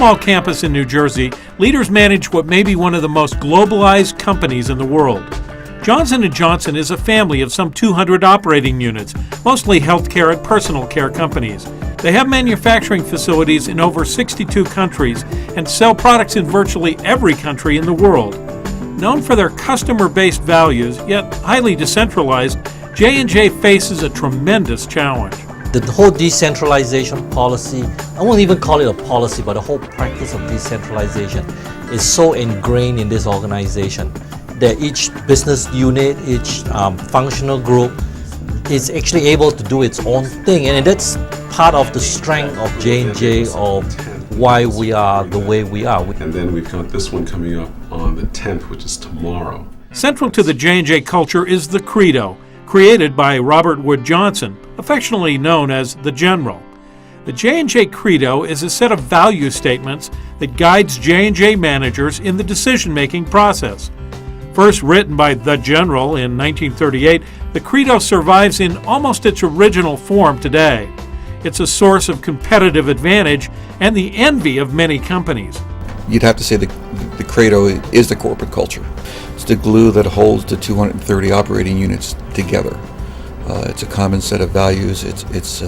small campus in New Jersey, leaders manage what may be one of the most globalized companies in the world. Johnson & Johnson is a family of some 200 operating units, mostly healthcare and personal care companies. They have manufacturing facilities in over 62 countries and sell products in virtually every country in the world. Known for their customer-based values, yet highly decentralized, J&J faces a tremendous challenge. The whole decentralization policy, I won't even call it a policy, but the whole practice of decentralization is so ingrained in this organization that each business unit, each functional group is actually able to do its own thing. And that's part of the strength of J&J, of why we are the way we are. And then we've got this one coming up on the 10th, which is tomorrow. Central to the J&J culture is the Credo, created by Robert Wood Johnson, affectionately known as the General. The J&J Credo is a set of value statements that guides J&J managers in the decision-making process. First written by the General in 1938, the Credo survives in almost its original form today. It's a source of competitive advantage and the envy of many companies. You'd have to say the Credo is the corporate culture. It's the glue that holds the 230 operating units together. It's a common set of values. It's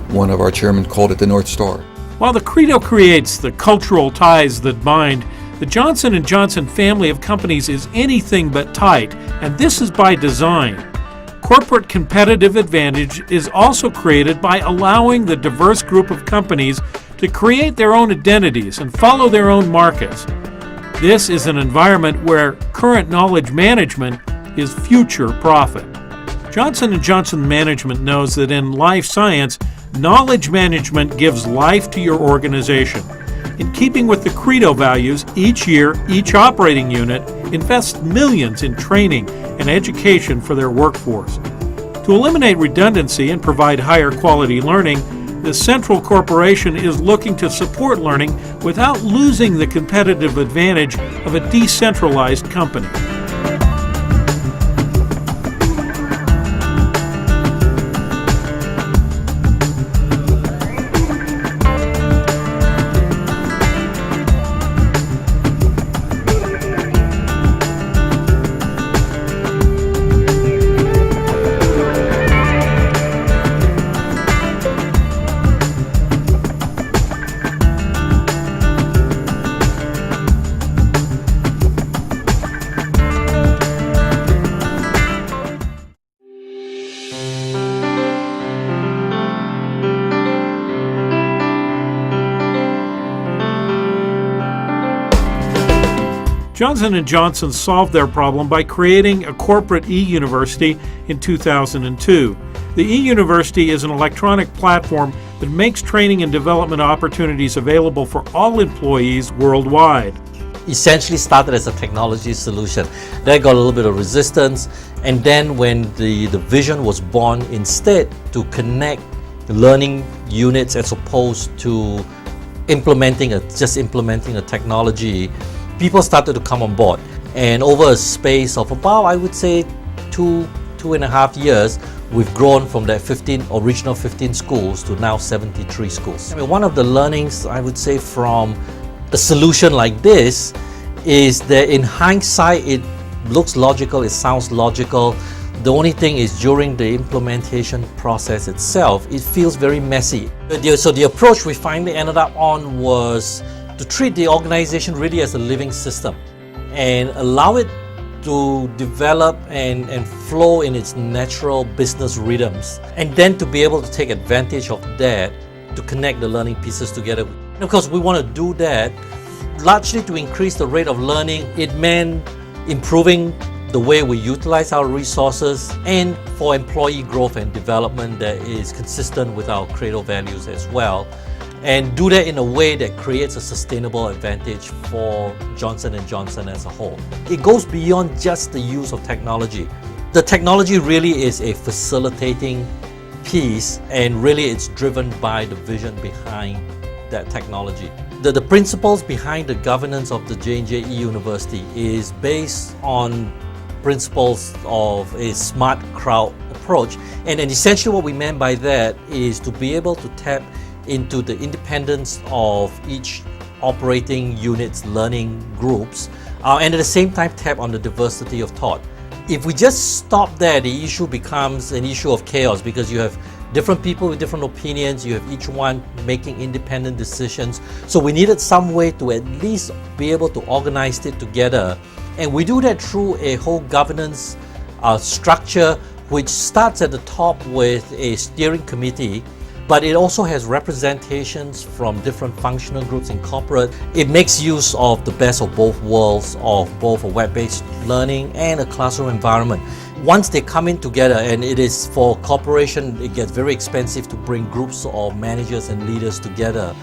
one of our chairmen called it the North Star. While the Credo creates the cultural ties that bind, the Johnson & Johnson family of companies is anything but tight, and this is by design. Corporate competitive advantage is also created by allowing the diverse group of companies to create their own identities and follow their own markets. This is an environment where current knowledge management is future profit. Johnson & Johnson management knows that in life science, knowledge management gives life to your organization. In keeping with the Credo values, each year, each operating unit invests millions in training and education for their workforce. To eliminate redundancy and provide higher quality learning, the Central Corporation is looking to support learning without losing the competitive advantage of a decentralized company. Johnson & Johnson solved their problem by creating a corporate e-university in 2002. The e-university is an electronic platform that makes training and development opportunities available for all employees worldwide. Essentially started as a technology solution. That got a little bit of resistance, and then when the vision was born, instead to connect learning units as opposed to just implementing a technology, people started to come on board. And over a space of about, I would say, two and a half years, we've grown from that original 15 schools to now 73 schools. I mean, one of the learnings, I would say, from a solution like this is that in hindsight, it looks logical, it sounds logical. The only thing is during the implementation process itself, it feels very messy. So the approach we finally ended up on was to treat the organization really as a living system and allow it to develop and flow in its natural business rhythms, and then to be able to take advantage of that to connect the learning pieces together. And of course, we want to do that largely to increase the rate of learning. It meant improving the way we utilize our resources, and for employee growth and development that is consistent with our Credo values as well, and do that in a way that creates a sustainable advantage for Johnson & Johnson as a whole. It goes beyond just the use of technology. The technology really is a facilitating piece, and really it's driven by the vision behind that technology. The principles behind the governance of the J&J E-University is based on principles of a smart crowd approach. And essentially what we meant by that is to be able to tap into the independence of each operating units, learning groups, and at the same time tap on the diversity of thought. If we just stop there, the issue becomes an issue of chaos because you have different people with different opinions, you have each one making independent decisions. So we needed some way to at least be able to organize it together. And we do that through a whole governance structure, which starts at the top with a steering committee, but it also has representations from different functional groups in corporate. It makes use of the best of both worlds, of both a web-based learning and a classroom environment. Once they come in together, and it is for corporation, it gets very expensive to bring groups of managers and leaders together.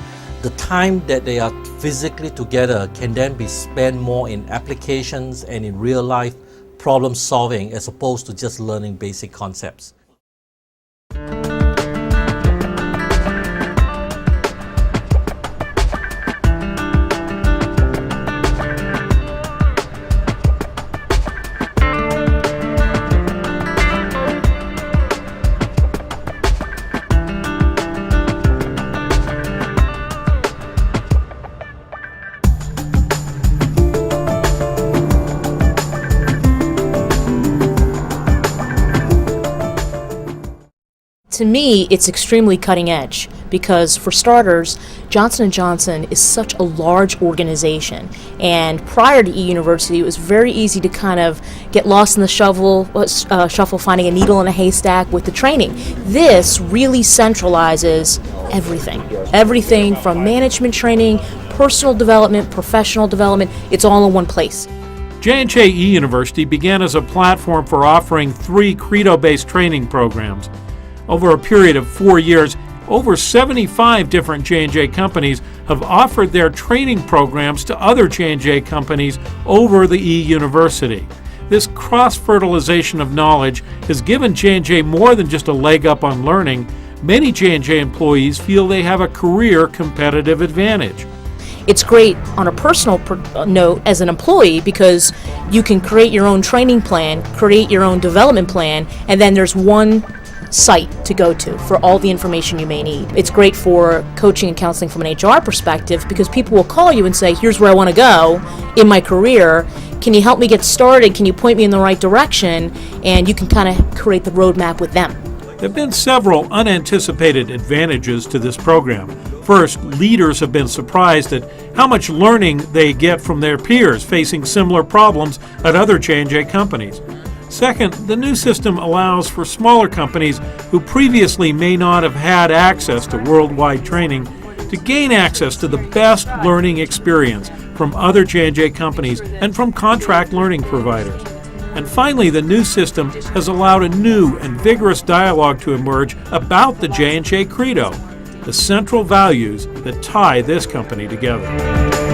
The time that they are physically together can then be spent more in applications and in real life problem solving as opposed to just learning basic concepts. To me, it's extremely cutting edge because, for starters, Johnson & Johnson is such a large organization, and prior to eUniversity, it was very easy to kind of get lost in the shuffle finding a needle in a haystack with the training. This really centralizes everything from management training, personal development, professional development. It's all in one place. J&J eUniversity began as a platform for offering 3 Credo-based training programs. Over a period of 4 years, over 75 different J&J companies have offered their training programs to other J&J companies over the eUniversity. This cross-fertilization of knowledge has given J&J more than just a leg up on learning. Many J&J employees feel they have a career competitive advantage. It's great on a personal note as an employee because you can create your own training plan, create your own development plan, and then there's one site to go to for all the information you may need. It's great for coaching and counseling from an HR perspective because people will call you and say, here's where I want to go in my career. Can you help me get started? Can you point me in the right direction? And you can kind of create the roadmap with them. There have been several unanticipated advantages to this program. First, leaders have been surprised at how much learning they get from their peers facing similar problems at other J&J companies. Second, the new system allows for smaller companies who previously may not have had access to worldwide training to gain access to the best learning experience from other J&J companies and from contract learning providers. And finally, the new system has allowed a new and vigorous dialogue to emerge about the J&J Credo, the central values that tie this company together.